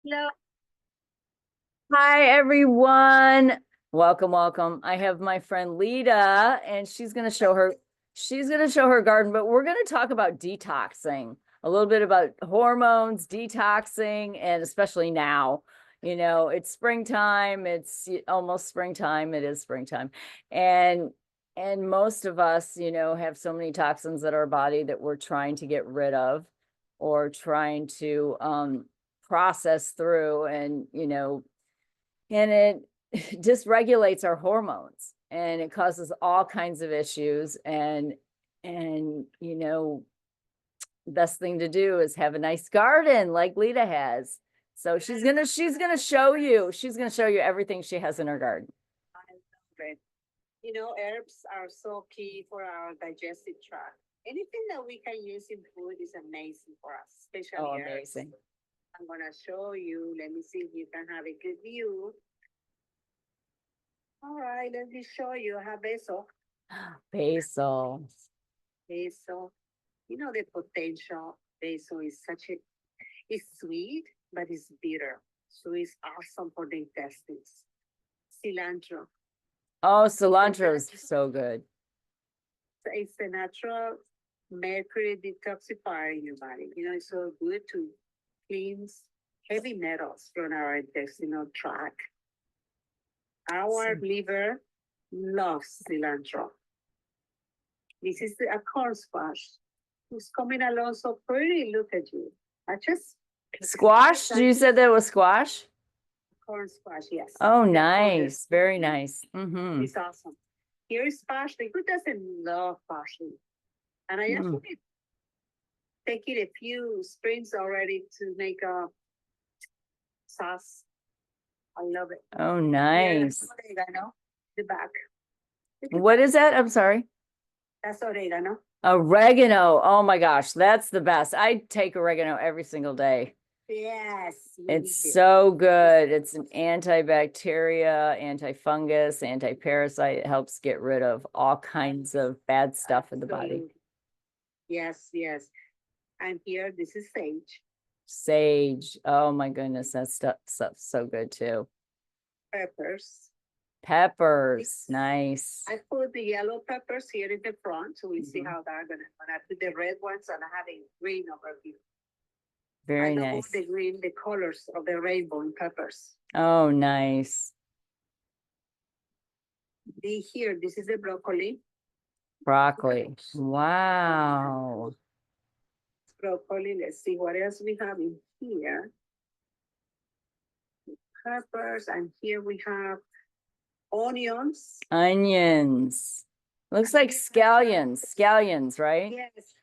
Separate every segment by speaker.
Speaker 1: Hello.
Speaker 2: Hi, everyone. Welcome, welcome. I have my friend Lida, and she's going to show her garden, but we're going to talk about detoxing, a little bit about hormones, detoxing, and especially now. It's springtime, it's almost springtime, it is springtime. And most of us, have so many toxins in our body that we're trying to get rid of or trying to process through, and it dysregulates our hormones, and it causes all kinds of issues. And best thing to do is have a nice garden like Lita has. So she's gonna show you everything she has in her garden.
Speaker 1: Great. Herbs are so key for our digestive tract. Anything that we can use in food is amazing for us, especially herbs.
Speaker 2: Amazing.
Speaker 1: I'm gonna show you. Let me see if you can have a good view. All right, let me show you. I have basil.
Speaker 2: Basil.
Speaker 1: Basil. The potential basil is it's sweet, but it's bitter. So it's awesome for the intestines. Cilantro.
Speaker 2: Oh, cilantro is so good.
Speaker 1: It's a natural mercury detoxifier in your body. It's so good to cleanse heavy metals from our intestinal tract. Our liver loves cilantro. This is a corn squash who's coming along so pretty. Look at you.
Speaker 2: Squash? You said that was squash?
Speaker 1: Corn squash, yes.
Speaker 2: Oh, nice. Very nice. Mm-hmm.
Speaker 1: It's awesome. Here is parsley. Who doesn't love parsley? And I actually taken a few springs already to make a sauce. I love it.
Speaker 2: Oh, nice.
Speaker 1: Oregano, the back.
Speaker 2: What is that? I'm sorry.
Speaker 1: That's oregano.
Speaker 2: Oregano. Oh my gosh, that's the best. I take oregano every single day.
Speaker 1: Yes.
Speaker 2: It's so good. It's an antibacteria, antifungus, anti-parasite. It helps get rid of all kinds of bad stuff in the body.
Speaker 1: Yes, yes. And here, this is sage.
Speaker 2: Sage. Oh my goodness, that stuff's so good too.
Speaker 1: Peppers.
Speaker 2: Peppers. Nice.
Speaker 1: I put the yellow peppers here in the front, so we'll see how they're gonna. When I put the red ones, and I have a green over here.
Speaker 2: Very
Speaker 1: I love
Speaker 2: nice.
Speaker 1: the green, the colors of the rainbow in peppers.
Speaker 2: Oh, nice.
Speaker 1: This is the broccoli.
Speaker 2: Broccoli. Wow.
Speaker 1: Broccoli. Let's see what else we have in here. Peppers, and here we have onions.
Speaker 2: Onions. Looks like scallions. Scallions, right?
Speaker 1: Yes.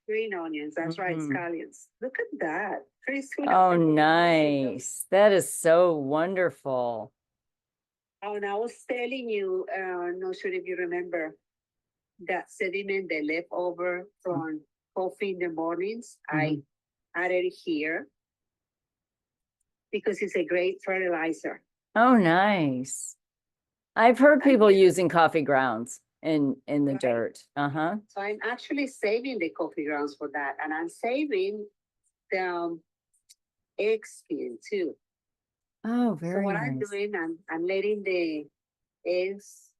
Speaker 1: Green onions. That's right. Scallions. Look at that. Crispy.
Speaker 2: Oh, nice. That is so wonderful.
Speaker 1: Oh, and I was telling you, not sure if you remember that sediment, the leftover from coffee in the mornings. I added it here because it's a great fertilizer.
Speaker 2: Oh, nice. I've heard people using coffee grounds in the dirt. So
Speaker 1: I'm actually saving the coffee grounds for that, and I'm saving the egg skin too.
Speaker 2: Oh, very
Speaker 1: So what
Speaker 2: nice.
Speaker 1: I'm doing, I'm letting the eggs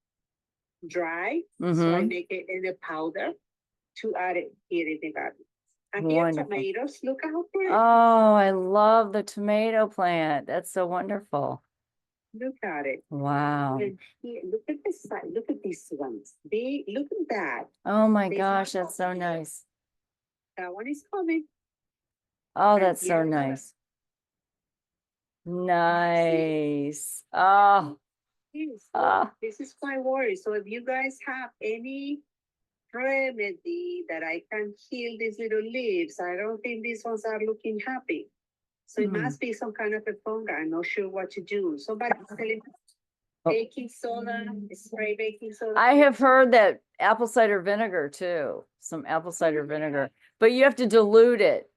Speaker 1: dry, so I make it in a powder to add it here in the garden. And here tomatoes. Look how pretty.
Speaker 2: Oh, I love the tomato plant. That's so wonderful.
Speaker 1: Look at it.
Speaker 2: Wow.
Speaker 1: And here, look at this side. Look at these ones. Look at that.
Speaker 2: Oh my gosh, that's so nice.
Speaker 1: That one is coming.
Speaker 2: Oh, that's so nice. Nice. Oh.
Speaker 1: This is my worry. So if you guys have any remedy that I can heal these little leaves, I don't think these ones are looking happy. So it must be some kind of a fungi. I'm not sure what to do. Somebody's telling me baking soda, spray baking soda.
Speaker 2: I have heard that apple cider vinegar too, some apple cider vinegar, but you have to dilute it.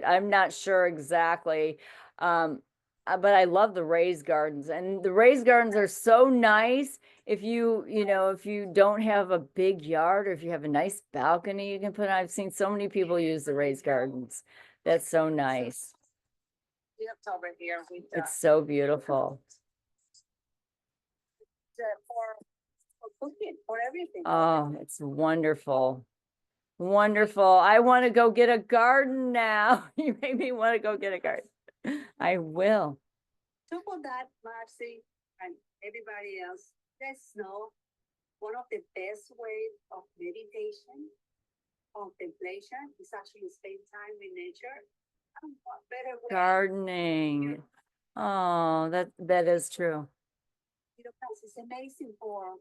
Speaker 2: I'm not sure exactly. But I love the raised gardens, and the raised gardens are so nice. If if you don't have a big yard, or if you have a nice balcony you can put on. I've seen so many people use the raised gardens. That's so nice.
Speaker 1: Yep. over here with
Speaker 2: It's so beautiful.
Speaker 1: for cooking, for everything.
Speaker 2: Oh, it's wonderful. Wonderful. I want to go get a garden now. You made me want to go get a garden. I will.
Speaker 1: So for that, Marcy, and everybody else, let's know one of the best ways of meditation, contemplation, is actually spend time with nature. And what better way?
Speaker 2: Gardening. Oh, that is true.
Speaker 1: Because it's amazing for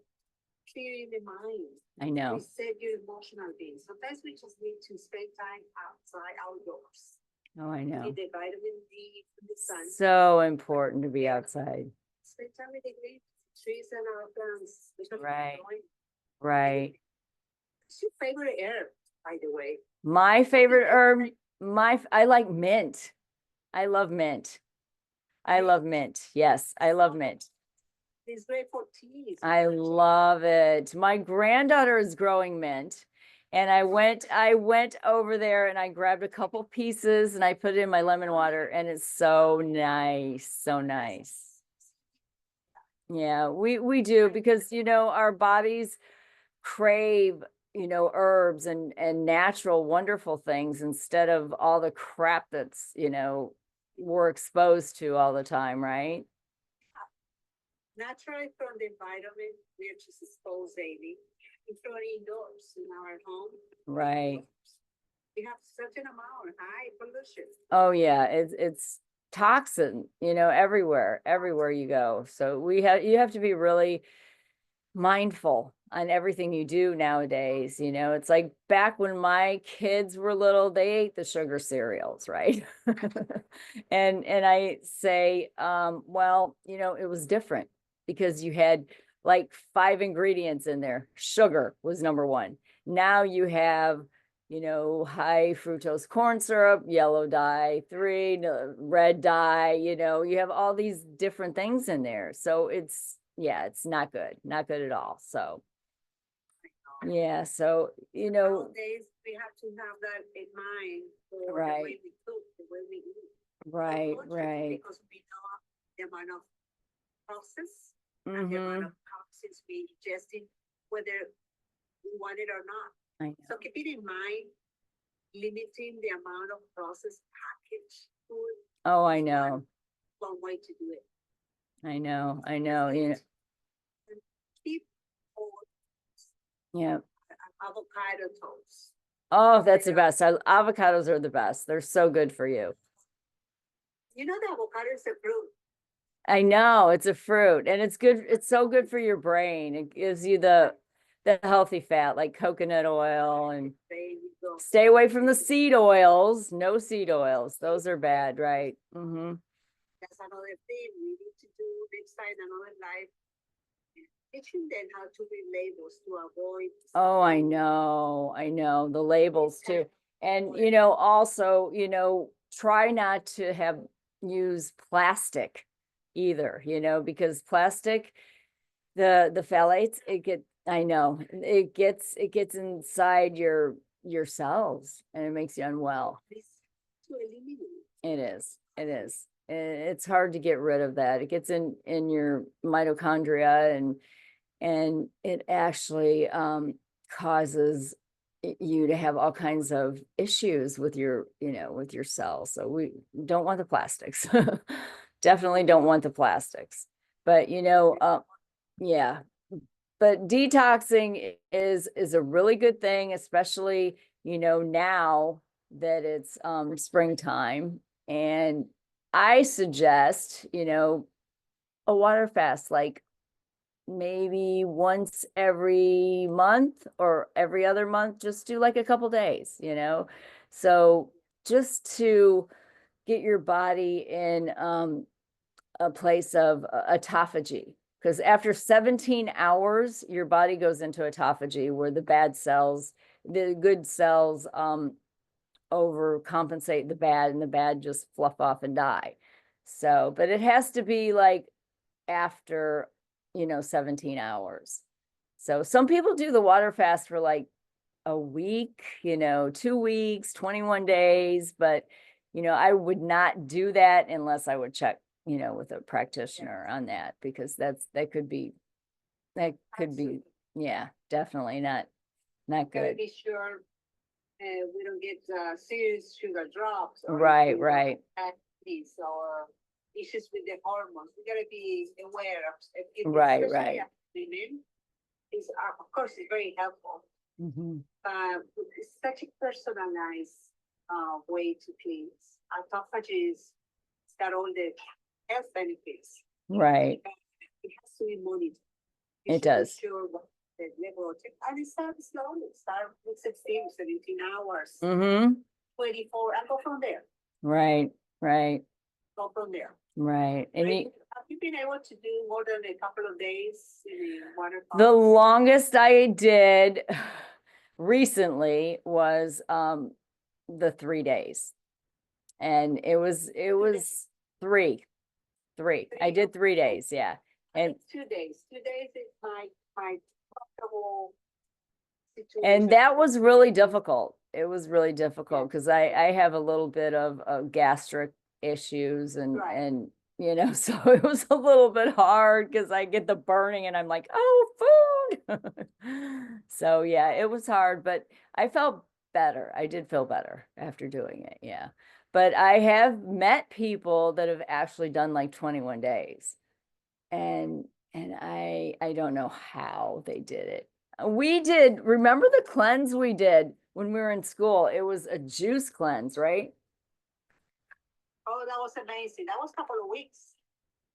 Speaker 1: clearing the mind.
Speaker 2: I know.
Speaker 1: Reset your emotional being. Sometimes we just need to spend time outside, outdoors.
Speaker 2: Oh, I know.
Speaker 1: Get the vitamin D from the sun.
Speaker 2: So important to be outside.
Speaker 1: Spend time with the trees and our plants.
Speaker 2: Right. Right.
Speaker 1: What's your favorite herb, by the way?
Speaker 2: My favorite herb, I like mint. I love mint. I love mint. Yes, I love mint.
Speaker 1: It's great for tea.
Speaker 2: I love it. My granddaughter is growing mint. And I went over there and I grabbed a couple pieces and I put it in my lemon water and it's so nice. So nice. Yeah, we do because, our bodies crave, herbs and natural, wonderful things instead of all the crap that's, we're exposed to all the time, right?
Speaker 1: Naturally from the environment, we're just exposed daily. If you're indoors in our home.
Speaker 2: Right.
Speaker 1: We have certain amount of high pollution.
Speaker 2: Oh yeah, it's toxin, everywhere you go. So you have to be really mindful on everything you do nowadays. It's like back when my kids were little, they ate the sugar cereals, right? and I say, well, it was different because you had like 5 ingredients in there. Sugar was number 1. Now you have, high fructose corn syrup, yellow dye, 3, red dye, you have all these different things in there. So it's not good. Not good at all. So, yeah. So,
Speaker 1: Nowadays, we have to have that in mind for
Speaker 2: right.
Speaker 1: the way we cook, the way we eat.
Speaker 2: Right.
Speaker 1: Because we know the amount of process and the amount of toxins we ingesting, whether we want it or not.
Speaker 2: I know.
Speaker 1: So keep it in mind, limiting the amount of processed packaged food.
Speaker 2: Oh, I know.
Speaker 1: One way to do it.
Speaker 2: I know.
Speaker 1: Keep
Speaker 2: yeah.
Speaker 1: avocado toast.
Speaker 2: Oh, that's the best. Avocados are the best. They're so good for you.
Speaker 1: You know, the avocado is a fruit.
Speaker 2: I know it's a fruit and it's good. It's so good for your brain. It gives you the healthy fat like coconut oil, and stay away from the seed oils. No seed oils. Those are bad, right? Mm-hmm.
Speaker 1: That's another thing we need to do next time, another life. Teaching them how to read labels to avoid.
Speaker 2: Oh, I know the labels too. And, also, try not to use plastic either, because plastic, the phthalates, it gets inside your cells and it makes you unwell. It is. It's hard to get rid of that. It gets in your mitochondria and it actually causes you to have all kinds of issues with your cells. So we don't want the plastics. Definitely don't want the plastics. But yeah. But detoxing is a really good thing, especially now that it's springtime. And I suggest a water fast, like maybe once every month or every other month. Just do like a couple days, so just to get your body in a place of autophagy, because after 17 hours your body goes into autophagy, where the bad cells, the good cells overcompensate the bad, and the bad just fluff off and die. So, but it has to be like after 17 hours. So some people do the water fast for like a week, 2 weeks, 21 days, but I would not do that unless I would check, with a practitioner on that, because that could be,
Speaker 1: Absolutely.
Speaker 2: yeah, definitely not
Speaker 1: Gotta
Speaker 2: good.
Speaker 1: be sure we don't get serious sugar drops or
Speaker 2: Right,
Speaker 1: anything,
Speaker 2: right,
Speaker 1: diabetes or issues with the hormones. We gotta be aware of if
Speaker 2: right,
Speaker 1: especially
Speaker 2: right.
Speaker 1: as women. Is of course it's very helpful.
Speaker 2: Mhm.
Speaker 1: It's such a personalized way to cleanse. Autophagy it's got all the health benefits.
Speaker 2: Right,
Speaker 1: It has to be monitored. You
Speaker 2: it
Speaker 1: should be
Speaker 2: does.
Speaker 1: sure what the level of and it starts slowly. Start with 16, 17 hours,
Speaker 2: Mm-hmm.
Speaker 1: 24, and go from there.
Speaker 2: Right, right,
Speaker 1: Go from there.
Speaker 2: right. And
Speaker 1: Have you been able to do more than a couple of days in the water
Speaker 2: the
Speaker 1: pumps?
Speaker 2: longest I did recently was the 3 days. And it was three. I did 3 days, yeah. And
Speaker 1: 2 days. 2 days is my comfortable situation.
Speaker 2: and that was really difficult. It was really difficult because I have a little bit of gastric issues
Speaker 1: Right.
Speaker 2: and so it was a little bit hard because I get the burning and I'm like, oh, food. So yeah, it was hard, but I felt better. I did feel better after doing it. Yeah. But I have met people that have actually done like 21 days. And I don't know how they did it. We did, remember the cleanse we did when we were in school? It was a juice cleanse, right?
Speaker 1: Oh, that was amazing. That was a couple of weeks.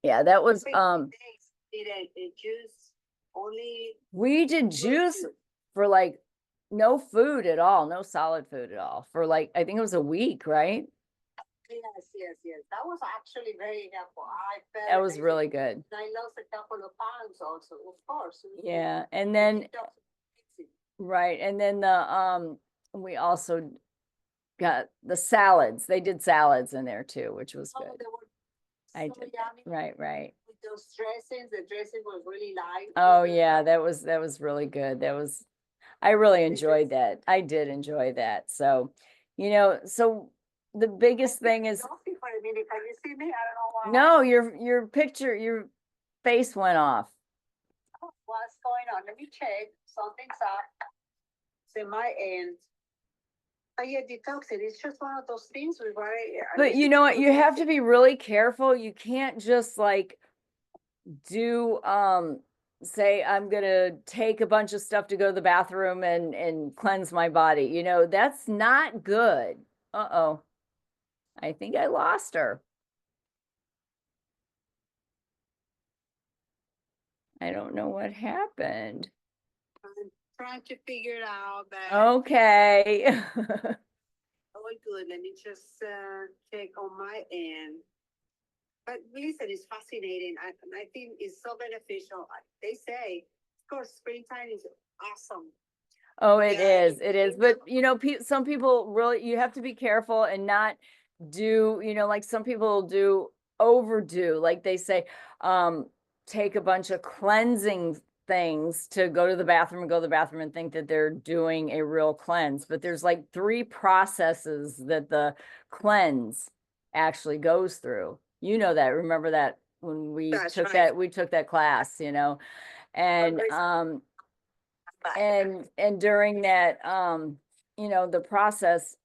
Speaker 2: Yeah, that was
Speaker 1: 15 days. Did a juice only.
Speaker 2: we did juice for like no food at all, no solid food at all for like I think it was a week, right?
Speaker 1: Yes. That was actually very helpful. I felt
Speaker 2: That was
Speaker 1: amazing.
Speaker 2: really good.
Speaker 1: I lost a couple of pounds also, of course.
Speaker 2: Yeah, and then
Speaker 1: Detox is amazing.
Speaker 2: right, and then the we also got the salads. They did salads in there too, which was
Speaker 1: Oh,
Speaker 2: good.
Speaker 1: they were
Speaker 2: I
Speaker 1: so
Speaker 2: did.
Speaker 1: yummy.
Speaker 2: Right.
Speaker 1: With those dressings, the dressing was really light.
Speaker 2: Oh yeah, that was really good. I really enjoyed that. I did enjoy that. So, so the biggest thing is
Speaker 1: Don't see for a minute. Can you see me? I don't know why.
Speaker 2: no, your picture, your face went off.
Speaker 1: What's going on? Let me check. Something's up. So my end. Oh yeah, detoxing. It's just one of those things we
Speaker 2: But you know what? You have to be really careful. You can't just like do say I'm gonna take a bunch of stuff to go to the bathroom and cleanse my body. That's not good. Uh-oh. I think I lost her. I don't know what happened.
Speaker 1: I'm trying to figure it out, but
Speaker 2: Okay.
Speaker 1: oh good. Let me just check on my end. But listen, it's fascinating. I think it's so beneficial. They say, of course, springtime is awesome.
Speaker 2: Oh, it
Speaker 1: Yeah,
Speaker 2: is. It is. But some people really, you have to be careful and not do, like some people do overdo, like they say, take a bunch of cleansing things to go to the bathroom and go to the bathroom and think that they're doing a real cleanse. But there's like 3 processes that the cleanse actually goes through. You know that. Remember that when we
Speaker 1: That's
Speaker 2: took
Speaker 1: right.
Speaker 2: we took that class, and and during that the process,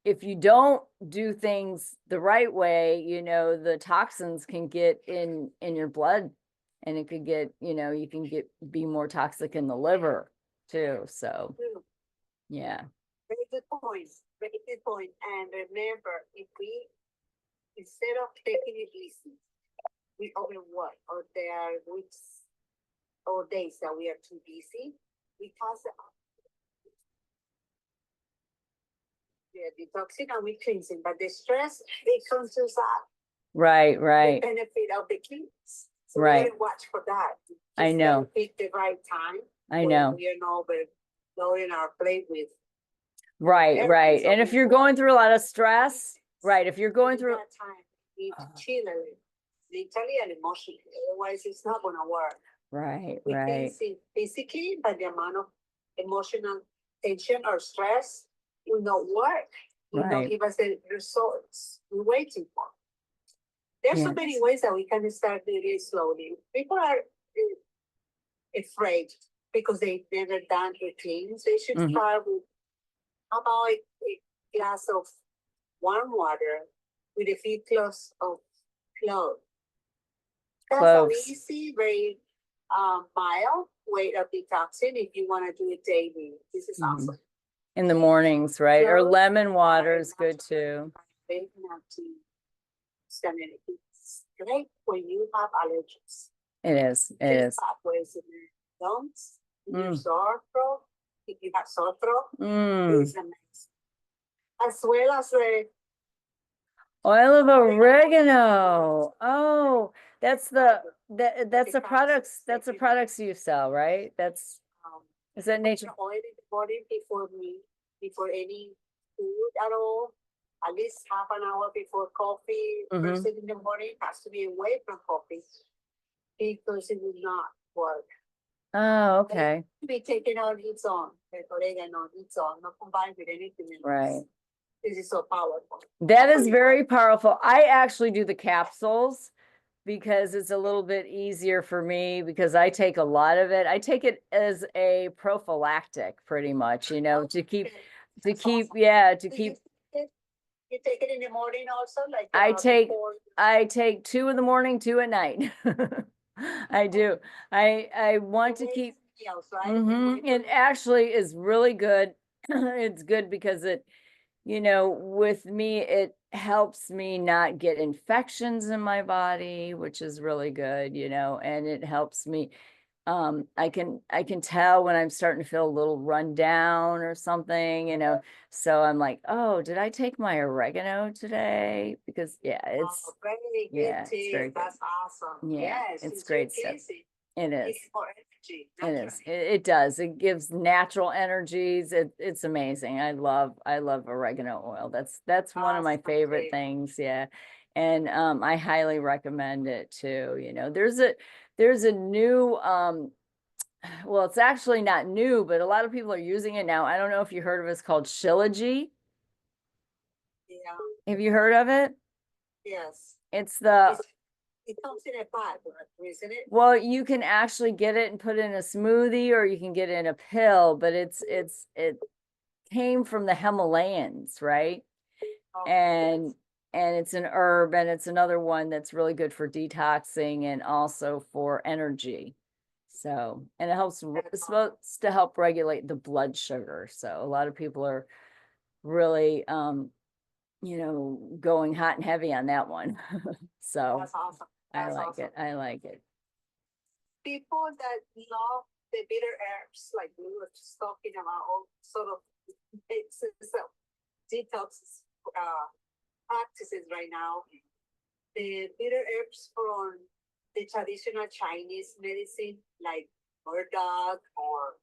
Speaker 2: if you don't do things the right way, the toxins can get in your blood, and it could get, you can be more toxic in the liver too. So yeah.
Speaker 1: Very good point. Very good point. And remember, if we instead of taking it easy, we overwork, or there are weeks or days that we are too busy, we cause the detoxing and we cleansing, but the stress it comes us out
Speaker 2: Right,
Speaker 1: the benefit of the cleanse. So we
Speaker 2: Right.
Speaker 1: gotta watch for that.
Speaker 2: I
Speaker 1: Just
Speaker 2: know.
Speaker 1: gotta pick the right time.
Speaker 2: I
Speaker 1: when
Speaker 2: know.
Speaker 1: we are not overloading our plate with
Speaker 2: Right.
Speaker 1: everything. So
Speaker 2: And if you're going through a lot of stress, right, if you're going
Speaker 1: during
Speaker 2: through,
Speaker 1: that time, we need to chill a little, mentally and emotionally. Otherwise, it's not gonna work.
Speaker 2: right,
Speaker 1: We can see physically, but the amount of emotional tension or stress will not work.
Speaker 2: Right.
Speaker 1: give us the results we're waiting for. There's so
Speaker 2: Yes.
Speaker 1: many ways that we can start doing it slowly. People are afraid because they've never done routines. They should
Speaker 2: Mhm.
Speaker 1: start with how about a glass of warm water with a few cloves of clove. That's an
Speaker 2: Cloves.
Speaker 1: easy, very mild way of detoxing if you want to do it daily. This is
Speaker 2: Mhm.
Speaker 1: awesome.
Speaker 2: In the mornings, right? Or
Speaker 1: Cloves
Speaker 2: lemon water
Speaker 1: are
Speaker 2: is good too.
Speaker 1: very natural. It's great when you have allergies.
Speaker 2: It is. It
Speaker 1: Clean
Speaker 2: is.
Speaker 1: pathways in your lungs, in your
Speaker 2: Mm.
Speaker 1: sore throat. If you have sore throat,
Speaker 2: Mm.
Speaker 1: it's amazing. As well as the
Speaker 2: Oil of oregano. Oh, that's that's the products. That's the products you sell, right? That's is that nature?
Speaker 1: oil in the body before any food at all. At least half an hour before coffee.
Speaker 2: Mhm.
Speaker 1: First thing in the morning has to be away from coffee because it will not work.
Speaker 2: Oh, okay.
Speaker 1: To be taken on its own, the oregano on its own, not combined with anything else.
Speaker 2: Right.
Speaker 1: This is so powerful.
Speaker 2: That is very powerful. I actually do the capsules because it's a little bit easier for me because I take a lot of it. I take it as a prophylactic pretty much, you know, to keep yeah, to keep
Speaker 1: You take it in the morning also, like
Speaker 2: I take
Speaker 1: before.
Speaker 2: I take 2 in the morning, 2 at night. I do. I want to keep
Speaker 1: Meals, right?
Speaker 2: It actually is really good. It's good because it, you know, with me, it helps me not get infections in my body, which is really good, you know, and it helps me. I can tell when I'm starting to feel a little run down or something, you know. So I'm like, oh, did I take my oregano today? Because yeah, it's
Speaker 1: very good
Speaker 2: yeah, it's very good.
Speaker 1: That's awesome.
Speaker 2: Yeah,
Speaker 1: Yes,
Speaker 2: it's great stuff. It is.
Speaker 1: It's for energy.
Speaker 2: It is. It does. It gives natural energies. It's amazing. I love oregano oil. That's one of my favorite things. Yeah. And I highly recommend it too. You know, there's a new well, it's actually not new, but a lot of people are using it now. I don't know if you heard of it. It's called Shilajit.
Speaker 1: Yeah.
Speaker 2: Have you heard of it?
Speaker 1: Yes.
Speaker 2: It's the
Speaker 1: It comes in a bag, isn't it?
Speaker 2: well, you can actually get it and put it in a smoothie or you can get it in a pill, but it came from the Himalayas, right?
Speaker 1: Oh,
Speaker 2: And
Speaker 1: yes.
Speaker 2: and it's an herb and it's another one that's really good for detoxing and also for energy. So, and it's supposed to help regulate the blood sugar. So a lot of people are really you know, going hot and heavy on that one. So
Speaker 1: That's awesome.
Speaker 2: I like it. I like it.
Speaker 1: People that love the bitter herbs, like we were just talking about, all sort of detox practices right now. The bitter herbs from the traditional Chinese medicine, like burdock or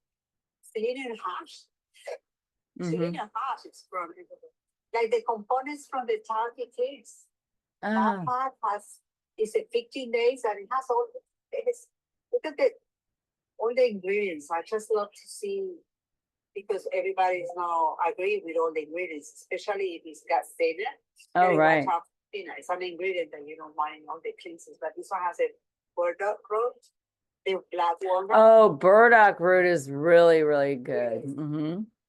Speaker 1: Syrian hash. Syrian hash is from like the components from the turkey cakes. That part is a 15 days and it has all look at all the ingredients. I just love to see because everybody's now agree with all the ingredients, especially if it's got thinner.
Speaker 2: Oh, right.
Speaker 1: It's an ingredient that you don't want in all the cleansers, but this one has a burdock root, the black walnut.
Speaker 2: Oh, burdock root is really, really good.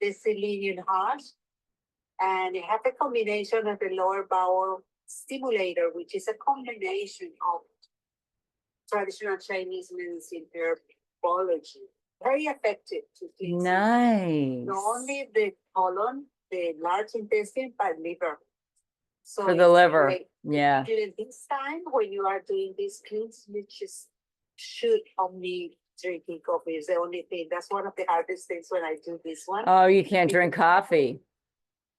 Speaker 1: The selenium hash, and it has a combination of the lower bowel stimulator, which is a combination of traditional Chinese medicine herbology. Very effective to cleanse.
Speaker 2: Nice.
Speaker 1: Not only the colon, the large intestine, but liver. So
Speaker 2: for the liver. Yeah.
Speaker 1: During this time, when you are doing this cleanse, you just should only drinking coffee is the only thing. That's one of the hardest things when I do this one.
Speaker 2: Oh, you can't drink coffee.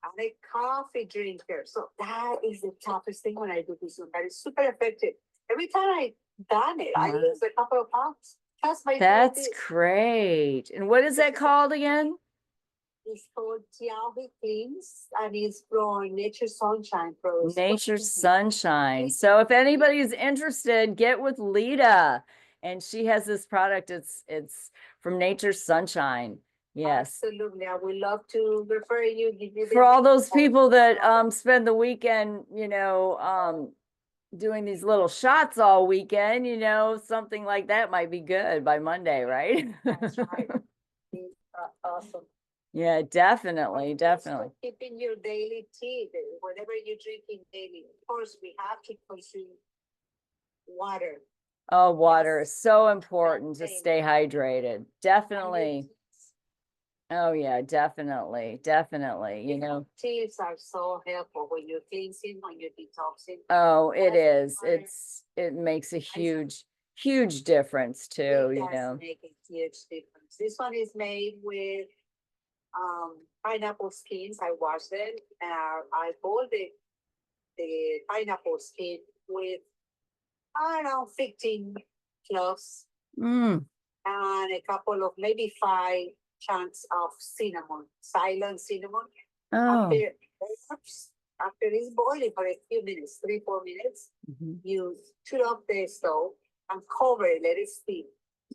Speaker 1: I'm a coffee drinker. So that is the toughest thing when I do this one. That is super effective. Every time I done it, I lose a couple of pounds.
Speaker 2: That's great. And what is that called again?
Speaker 1: It's called Tiaohi Cleans and it's from Nature Sunshine Products.
Speaker 2: Nature Sunshine. So if anybody's interested, get with Lida. And she has this product. It's from Nature Sunshine. Yes.
Speaker 1: Absolutely. I would love to refer you, give you the
Speaker 2: For all those
Speaker 1: link.
Speaker 2: people that spend the weekend, doing these little shots all weekend, something like that might be good by Monday, right?
Speaker 1: That's right. It's, awesome.
Speaker 2: Yeah, definitely,
Speaker 1: Also
Speaker 2: definitely.
Speaker 1: keeping your daily tea, whatever you're drinking daily. Of course, we have to consume water.
Speaker 2: Oh, water
Speaker 1: Yes.
Speaker 2: is so important to
Speaker 1: Same.
Speaker 2: stay hydrated.
Speaker 1: And
Speaker 2: Definitely.
Speaker 1: your
Speaker 2: Oh, yeah, definitely, definitely,
Speaker 1: teas are so helpful when you're cleansing, when you're detoxing.
Speaker 2: Oh, it
Speaker 1: Also,
Speaker 2: is.
Speaker 1: water,
Speaker 2: It makes a huge, huge difference too,
Speaker 1: it does make a huge difference. This one is made with pineapple skins. I washed it. I boiled the pineapple skin with, I don't know, 15 cloves
Speaker 2: Mm,
Speaker 1: and a couple of maybe 5 chunks of cinnamon, silent cinnamon.
Speaker 2: oh.
Speaker 1: After it's boiling for a few minutes, 3, 4 minutes,
Speaker 2: Mhm,
Speaker 1: you turn off the stove and cover it, let it steam.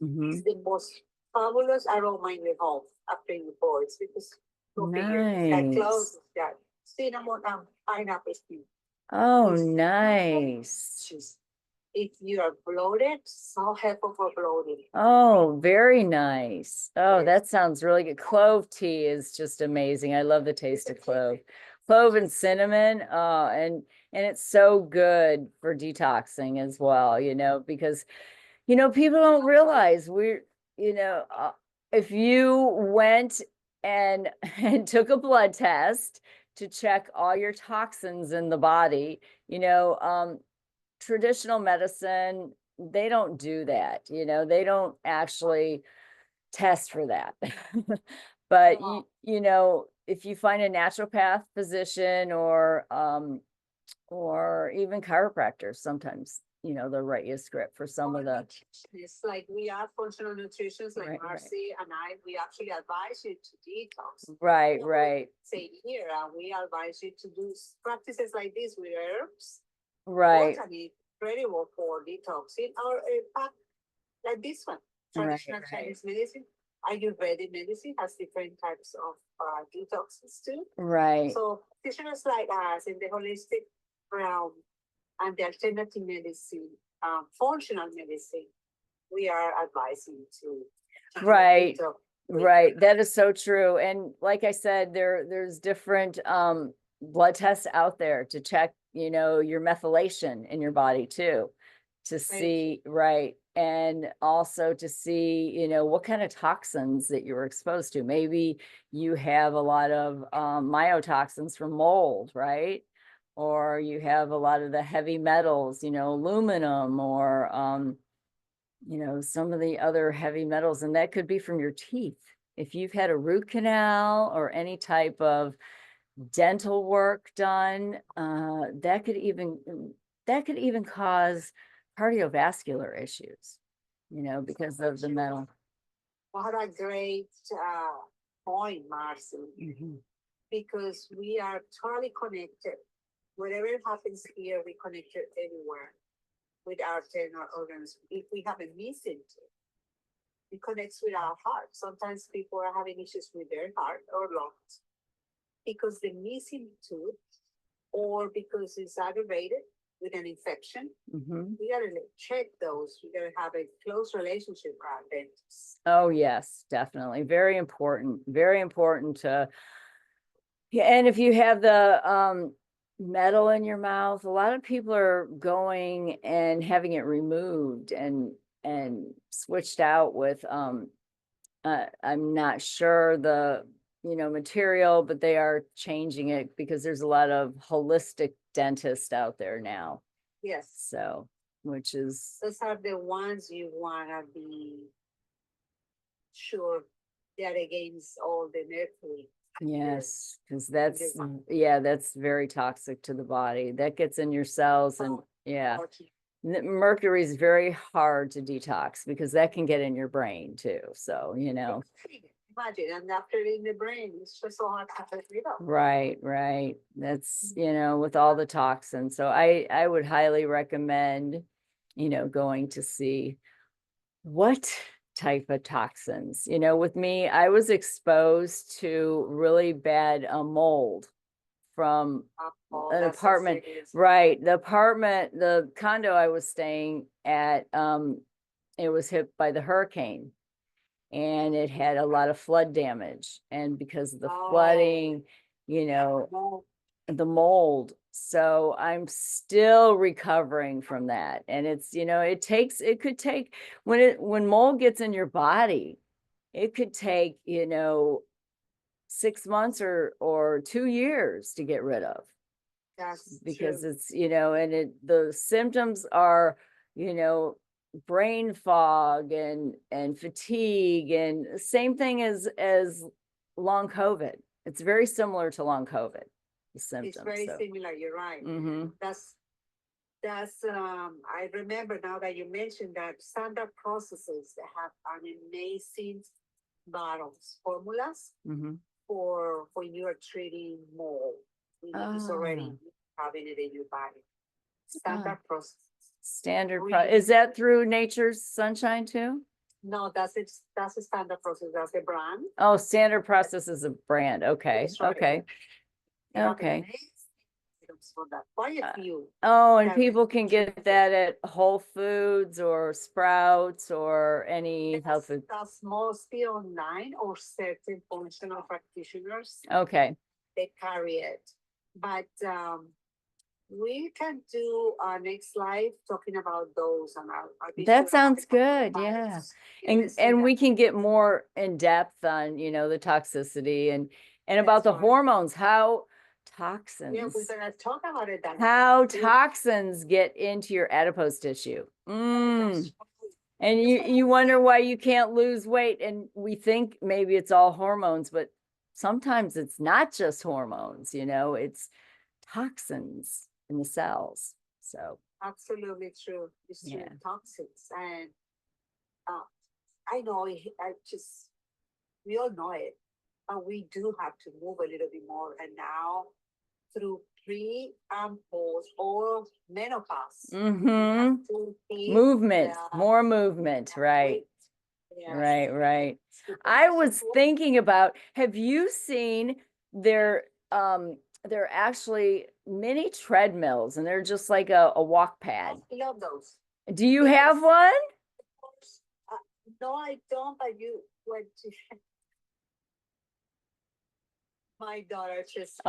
Speaker 2: mhm.
Speaker 1: It's the most fabulous aroma in the home after you boil. It's because that close,
Speaker 2: Nice.
Speaker 1: that cinnamon and pineapple skin.
Speaker 2: Oh,
Speaker 1: It's
Speaker 2: nice.
Speaker 1: just, if you are bloated, so helpful for bloating.
Speaker 2: Oh, very nice. Oh,
Speaker 1: Yes.
Speaker 2: that sounds really good. Clove tea is just amazing. I love the taste of clove. Clove and cinnamon, and it's so good for detoxing as well, because people don't realize if you went and and took a blood test to check all your toxins in the body, traditional medicine, they don't do that, they don't actually test for that. But if you find a naturopath physician or even chiropractors, sometimes, they'll write you a script for some of the
Speaker 1: It's like we are functional nutritionists, like
Speaker 2: Right, right.
Speaker 1: Marcy and I, we actually advise you to detox.
Speaker 2: right,
Speaker 1: So
Speaker 2: right,
Speaker 1: say here, we advise you to do practices like this with herbs.
Speaker 2: right,
Speaker 1: Botany, incredible for detoxing, or a pack like this one, traditional
Speaker 2: right.
Speaker 1: Chinese medicine. Ayurvedic medicine has different types of detoxes too.
Speaker 2: Right.
Speaker 1: So practitioners like us in the holistic realm and the alternative medicine, functional medicine, we are advising to
Speaker 2: Right.
Speaker 1: detox with-
Speaker 2: Right. That is so true. And like I said, there's different blood tests out there to check, your methylation in your body too, to see, right. And also to see, what kind of toxins that you were exposed to. Maybe you have a lot of myotoxins from mold, right? Or you have a lot of the heavy metals, aluminum or some of the other heavy metals, and that could be from your teeth. If you've had a root canal or any type of dental work done, that could even cause cardiovascular issues, because of the metal.
Speaker 1: What a great point, Marcy,
Speaker 2: Mhm.
Speaker 1: because we are totally connected. Whatever happens here, we connected everywhere with our internal organs. If we have a missing tooth, it connects with our heart. Sometimes people are having issues with their heart or lungs because the missing tooth or because it's aggravated with an infection.
Speaker 2: Mhm.
Speaker 1: We gotta check those. We gotta have a close relationship with our dentist.
Speaker 2: Oh, yes, definitely. Very important. Very important to, yeah, and if you have the metal in your mouth, a lot of people are going and having it removed and switched out with I'm not sure the material, but they are changing it because there's a lot of holistic dentists out there now.
Speaker 1: Yes.
Speaker 2: So, which is
Speaker 1: Those are the ones you wanna be sure they're against all the mercury.
Speaker 2: yes, because that's very toxic to the body. That gets in your cells and yeah. Mercury is very hard to detox because that can get in your brain too. So,
Speaker 1: Imagine, and after in the brain, it's just so hard to get rid of.
Speaker 2: right, right. That's, with all the toxins. So I would highly recommend, going to see what type of toxins. You know, with me, I was exposed to really bad mold from
Speaker 1: Oh,
Speaker 2: an
Speaker 1: that's so
Speaker 2: apartment.
Speaker 1: serious.
Speaker 2: Right. The condo I was staying at, it was hit by the hurricane and it had a lot of flood damage. And because of the flooding, you know,
Speaker 1: No,
Speaker 2: the mold. So I'm still recovering from that. And it's, you know, it could take when mold gets in your body, it could take, you know, 6 months or 2 years to get rid of,
Speaker 1: that's
Speaker 2: because
Speaker 1: true.
Speaker 2: it's, you know, and the symptoms are, you know, brain fog and fatigue, and same thing as long COVID. It's very similar to long COVID, the
Speaker 1: It's
Speaker 2: symptoms.
Speaker 1: very
Speaker 2: So,
Speaker 1: similar, you're right. That's I remember now that you mentioned that standard processes that have an amazing bottles, formulas
Speaker 2: mhm.
Speaker 1: for when you are treating mold. You know, it's already having it in your body. Standard process.
Speaker 2: Is that through Nature's Sunshine too?
Speaker 1: No, that's a standard process. That's a brand.
Speaker 2: Oh, Standard Process is a brand. Okay.
Speaker 1: That's right.
Speaker 2: Okay.
Speaker 1: They have
Speaker 2: Okay.
Speaker 1: amazing items for that. Quite a few.
Speaker 2: Oh, and
Speaker 1: that
Speaker 2: people
Speaker 1: really
Speaker 2: can get that at Whole Foods or Sprouts or any health food.
Speaker 1: That's mostly online or certain functional practitioners.
Speaker 2: Okay.
Speaker 1: They carry it. But we can do our next live talking about those and our
Speaker 2: That sounds good. Yeah. And we can get more in depth on, you know, the toxicity and about the
Speaker 1: right.
Speaker 2: hormones, how
Speaker 1: Yeah,
Speaker 2: toxins,
Speaker 1: we're gonna talk about it.
Speaker 2: how toxins get into your adipose tissue. And you wonder why you can't lose weight. And we think maybe it's all hormones, but sometimes it's not just hormones, you know, it's toxins in the cells. So
Speaker 1: Absolutely true. It's true.
Speaker 2: Yeah.
Speaker 1: Toxins. And I know I just we all know it, but we do have to move a little bit more. And now through pre and post or menopause,
Speaker 2: movement, more movement, right?
Speaker 1: Yes.
Speaker 2: Right. I was thinking about, have you seen they're actually mini treadmills and they're just like a walk pad.
Speaker 1: I love those.
Speaker 2: Do you have one?
Speaker 1: No, I don't, but you went to my daughter just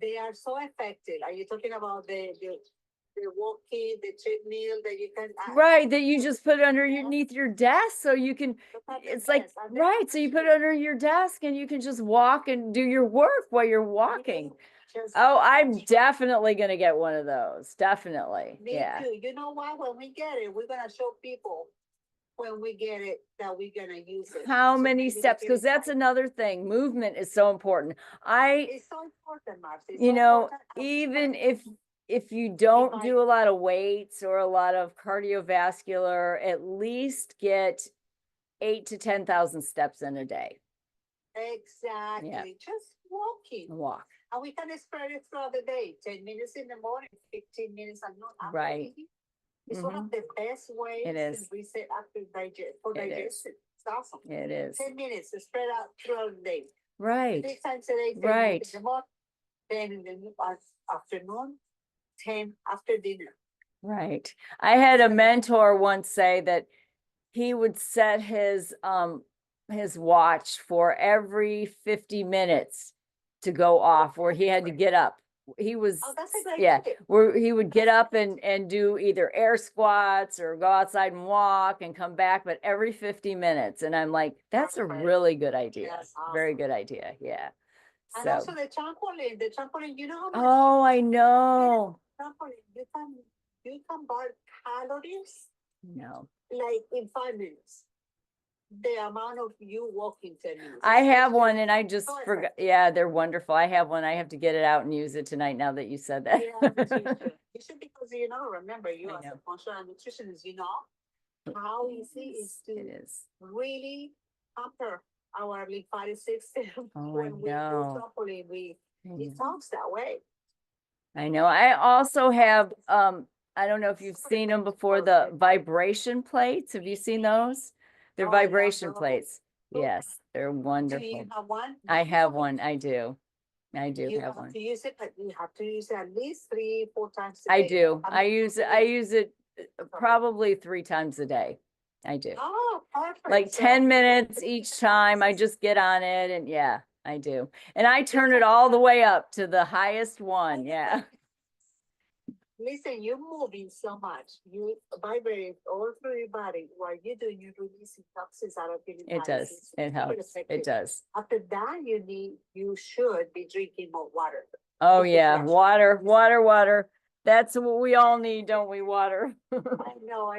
Speaker 1: they are so effective. Are you talking about the walking, the treadmill that you can
Speaker 2: Right, that you just put underneath your desk so you can, it's like, right, so you put it under your desk and you can just walk and do your work while you're walking. Oh, I'm definitely gonna get one of those. Definitely.
Speaker 1: Me too. You know what? When we get it, we're gonna show people when we get it that we're gonna use it.
Speaker 2: How many steps? Because that's another thing. Movement is so important.
Speaker 1: It's so important, Marcy.
Speaker 2: You know, even if you don't do a lot of weights or a lot of cardiovascular, at least get 8,000 to 10,000 steps in a day.
Speaker 1: Exactly. Yeah. Just walking.
Speaker 2: Walk.
Speaker 1: And we can spread it throughout the day. 10 minutes in the morning, 15 minutes at night.
Speaker 2: Right.
Speaker 1: It's one of the best ways to reset after digestion. It's awesome.
Speaker 2: It is.
Speaker 1: 10 minutes to spread out throughout the day.
Speaker 2: Right.
Speaker 1: 3 times a day. 10
Speaker 2: right.
Speaker 1: In the morning, 10 in the afternoon, 10 after dinner.
Speaker 2: Right. I had a mentor once say that he would set his watch for every 50 minutes to go off, where he had to get up. He was where he would get up and do either air squats or go outside and walk and come back, but every 50 minutes. And I'm like, that's a really good idea. Awesome. Very good idea. Yeah.
Speaker 1: And also the trampoline, you know how much?
Speaker 2: Oh, I know.
Speaker 1: Trampoline, you can burn calories.
Speaker 2: No.
Speaker 1: Like in 5 minutes. The amount of you walking 10 minutes.
Speaker 2: I have one and I just forgot. Yeah, they're wonderful. I have one. I have to get it out and use it tonight now that you said that.
Speaker 1: Yeah, you should, because remember, you as a functional nutritionist, how easy it is really hamper our lymphatic system. When we do properly, we detox that way.
Speaker 2: I know. I also have I don't know if you've seen them before, the vibration plates. Have you seen those? They're
Speaker 1: Oh, I love
Speaker 2: vibration
Speaker 1: those.
Speaker 2: plates.
Speaker 1: Oh,
Speaker 2: Yes, they're
Speaker 1: Do
Speaker 2: wonderful.
Speaker 1: you have one?
Speaker 2: I have one. I do. I do
Speaker 1: You
Speaker 2: have
Speaker 1: have
Speaker 2: one.
Speaker 1: to use it, but you have to use it at least 3, 4 times a
Speaker 2: I
Speaker 1: day.
Speaker 2: do. I
Speaker 1: mean,
Speaker 2: use it. I use it probably 3 times a day. I do.
Speaker 1: Oh, perfect.
Speaker 2: Like
Speaker 1: So,
Speaker 2: 10 minutes each time. I just get on it and yeah, I do. And I turn it all the way up to the highest one. Yeah.
Speaker 1: Listen, you're moving so much. You vibrate all through your body. What you do, you release toxins out of your
Speaker 2: It
Speaker 1: body.
Speaker 2: does.
Speaker 1: It's
Speaker 2: It
Speaker 1: super
Speaker 2: helps. It
Speaker 1: effective.
Speaker 2: does.
Speaker 1: After that, you should be drinking more water.
Speaker 2: Oh
Speaker 1: Because
Speaker 2: yeah.
Speaker 1: that's-
Speaker 2: Water, water, water. That's what we all need, don't we? Water.
Speaker 1: I know.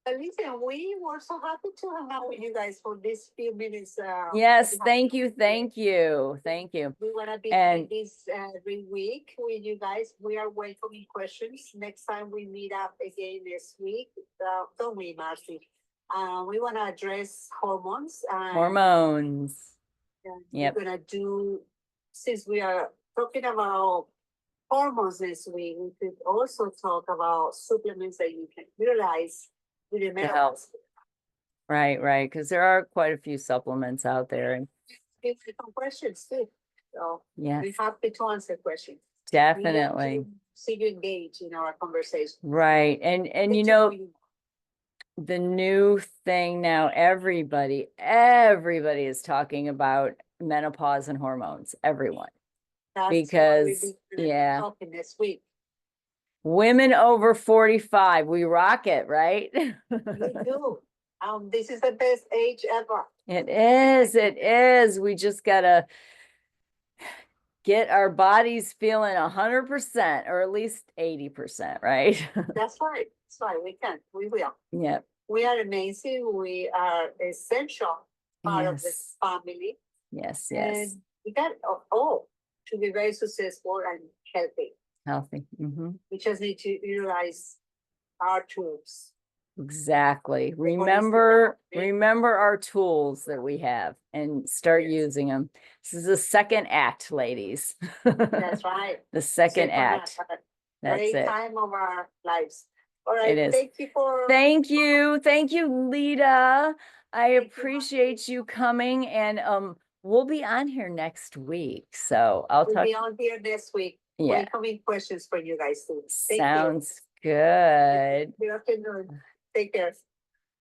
Speaker 1: But listen, we were so happy to hang out with you guys for these few minutes.
Speaker 2: Yes.
Speaker 1: we have
Speaker 2: Thank you.
Speaker 1: here.
Speaker 2: Thank you. Thank you.
Speaker 1: We want to be
Speaker 2: And-
Speaker 1: doing this every week with you guys. We are welcoming questions. Next time we meet up again this week, don't we, Marcy? We want to address hormones.
Speaker 2: Hormones.
Speaker 1: And
Speaker 2: Yep.
Speaker 1: We're going to do, since we are talking about hormones this week, we could also talk about supplements that you can utilize with your
Speaker 2: help.
Speaker 1: menopause.
Speaker 2: Right, right. Because there are quite a few supplements out there. And
Speaker 1: Give me some questions too. So
Speaker 2: yeah,
Speaker 1: we're happy to answer questions.
Speaker 2: definitely.
Speaker 1: See you engage in our conversation.
Speaker 2: Right. And you know, the new thing now, everybody is talking about menopause and hormones. Everyone.
Speaker 1: That's
Speaker 2: because, yeah.
Speaker 1: Talking this week.
Speaker 2: Women over 45, we rock it, right?
Speaker 1: We do. This is the best age ever.
Speaker 2: It is. It is. We just gotta get our bodies feeling 100% or at least 80%, right?
Speaker 1: That's right. That's right. We can. We will.
Speaker 2: Yep.
Speaker 1: We are amazing. We are essential part of this family.
Speaker 2: Yes,
Speaker 1: And
Speaker 2: yes.
Speaker 1: we got all to be very successful and healthy.
Speaker 2: Healthy.
Speaker 1: We just need to utilize our tools.
Speaker 2: Exactly.
Speaker 1: bodies
Speaker 2: Remember
Speaker 1: develop.
Speaker 2: our tools that we have and start
Speaker 1: Yes.
Speaker 2: using them. This is the second act, ladies.
Speaker 1: That's right.
Speaker 2: The second act. That's
Speaker 1: Great
Speaker 2: it.
Speaker 1: time of our lives. All right.
Speaker 2: It is.
Speaker 1: Thank you for.
Speaker 2: Thank you. Thank you, Lida. I
Speaker 1: you,
Speaker 2: appreciate you coming and we'll be on here next week. So I'll
Speaker 1: We'll
Speaker 2: talk.
Speaker 1: be on here next week.
Speaker 2: Yeah.
Speaker 1: Welcoming questions for you guys too. Thank
Speaker 2: Sounds good.
Speaker 1: you. Good afternoon. Take care.